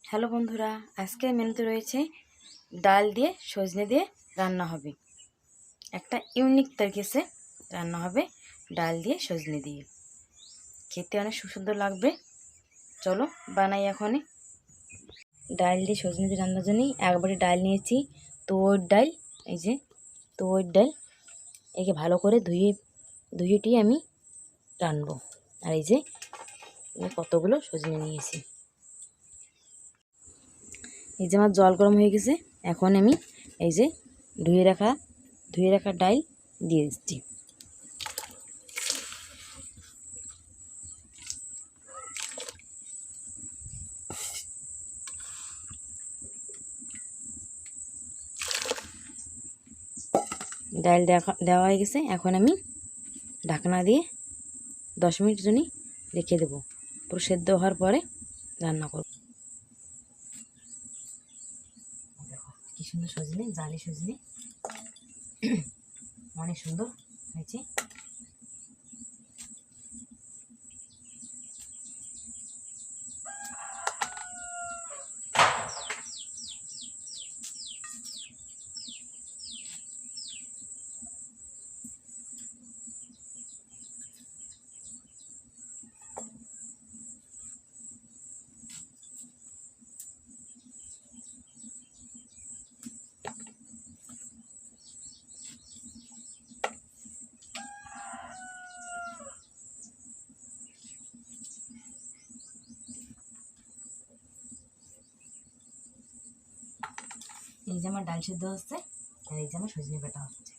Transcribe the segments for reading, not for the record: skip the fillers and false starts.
Hello বন্ধুরা, আজকের মেনুতে রয়েছে ডাল দিয়ে সজনে দিয়ে রান্না হবে। একটা ইউনিক তরিকাতে রান্না হবে ডাল দিয়ে সজনে দিয়ে। খেতে অনেক সুন্দর লাগবে। চলো বানাই এখনই। ডাল দিয়ে সজনে দিয়ে রান্নার জন্য একবারে ডাল নিয়েছি, তুয়োর ডাল। এই যে তুয়োর ডাল, একে ভালো করে ধুয়ে আমি রানবো। আর এই যে কতগুলো সজনে নিয়েছি। এই যে আমার জল গরম হয়ে গেছে, এখন আমি এই যে ধুয়ে রাখা ডাল দিয়ে দিচ্ছি। ডাল দেওয়া হয়ে গেছে, এখন আমি ঢাকনা দিয়ে 10 মিনিট জন্য রেখে দেবো। পুরো সেদ্ধ হওয়ার পরে রান্না করব। দেখো কি সুন্দর সজনে, জালি সজনে অনেক সুন্দর হয়েছে। এই যে আমার ডাল সেদ্ধ হচ্ছে, আর এই যে আমার সজনে বাটা হচ্ছে।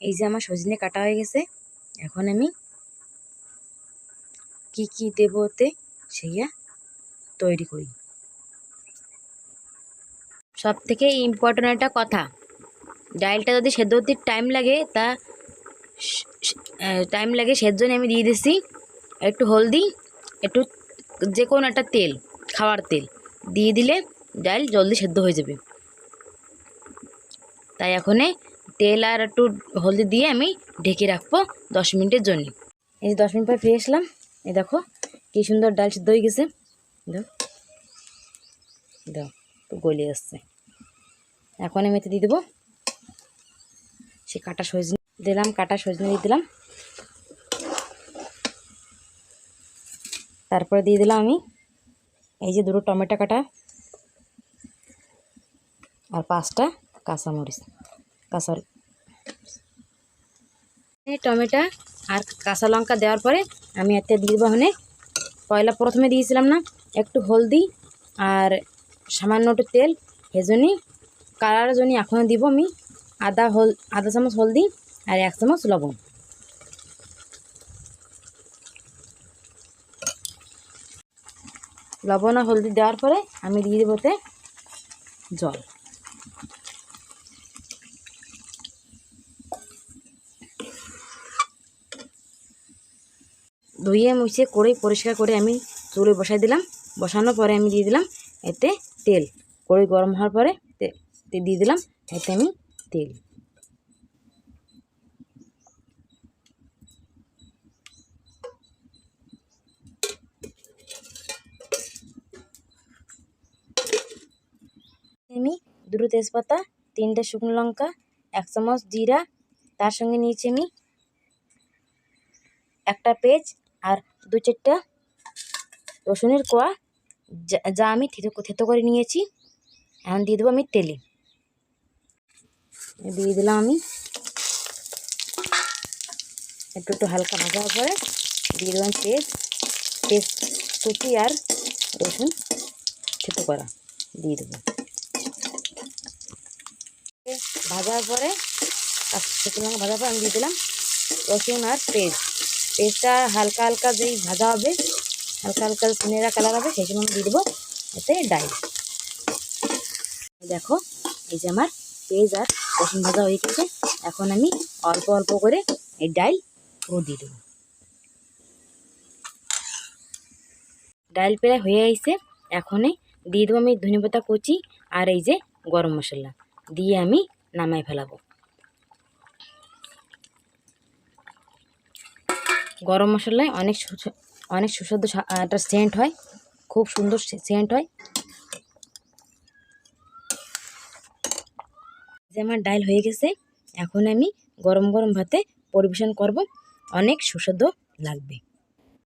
এই যে আমার সজনে কাটা হয়ে গেছে, এখন আমি কি কি দেবো ওতে সেইয়া তৈরি করি। সব থেকে ইম্পর্টেন্ট একটা কথা, ডালটা যদি সেদ্ধ হতে টাইম লাগে সের জন্য আমি দিয়ে দিচ্ছি একটু হলদি, একটু যে কোনো একটা তেল, খাওয়ার তেল দিয়ে দিলে ডাল জলদি সেদ্ধ হয়ে যাবে। তাই এখনে তেল আর একটু হলদি দিয়ে আমি ঢেকে রাখবো 10 মিনিটের জন্য। এই যে 10 মিনিট পর ফিরে আসলাম। এই দেখো কি সুন্দর ডাল সিদ্ধ হয়ে গেছে। দাও তো গলে আসছে। এখন আমি এতে দিয়ে দেবো সে কাটা সজনে দিলাম, দিয়ে দিলাম। তারপরে দিয়ে দিলাম আমি এই যে 2টো টমেটো কাটা আর 5টা কাঁচামরিচ। টমেটো আর কাঁচা লঙ্কা দেওয়ার পরে আমি এতে দিয়ে দেবো প্রথমে দিয়েছিলাম না একটু হলদি আর সামান্য একটু তেল, হেজনি কালারের জন্য এখনও দিব আমি আধা চামচ হলদি আর 1 চামচ লবণ। লবণ আর হলদি দেওয়ার পরে আমি দিয়ে দেবো জল। ধুয়ে মুছে কড়াই পরিষ্কার করে আমি চুলে বসাই দিলাম। বসানোর পরে আমি দিয়ে দিলাম এতে তেল। কড়াই গরম হওয়ার পরে দিয়ে দিলাম এতে আমি তেল। আমি দুটো তেজপাতা, 3টে শুকনো লঙ্কা, 1 চামচ জিরা, তার সঙ্গে নিয়েছি আমি একটা পেঁয়াজ আর 2-4টা রসুনের কোয়া, যা আমি থেতো করে নিয়েছি। এখন দিয়ে দেবো আমি তেলে। দিয়ে দিলাম আমি একটু হালকা ভাজার পরে দিয়ে দিলাম পেঁয়াজ কুচি আর রসুন থেতো করা দিয়ে দেবো। ভাজার পরে শুকনো লঙ্কা ভাজার পর আমি দিয়ে দিলাম রসুন আর পেঁয়াজটা হালকা হালকা যেই ভাজা হবে, হালকা হালকা সুনেরা কালার হবে, সেই সময় আমি দিয়ে দেবো এতে ডাল। দেখো এই যে আমার পেঁয়াজ আর রসুন ভাজা হয়ে গেছে। এখন আমি অল্প অল্প করে এই ডাল পুরো দিয়ে দেবো। ডাল প্রায় হয়ে আসছে। এখনই দিয়ে দেবো আমি ধনেপাতা কুচি আর এই যে গরম মশলা দিয়ে আমি নামাই ফেলাবো। গরম মশলায় অনেক সুস্বাদু একটা সেন্ট হয়, খুব সুন্দর সেন্ট হয়। যে আমার ডাল হয়ে গেছে, এখন আমি গরম গরম ভাতে পরিবেশন করব, অনেক সুস্বাদু লাগবে।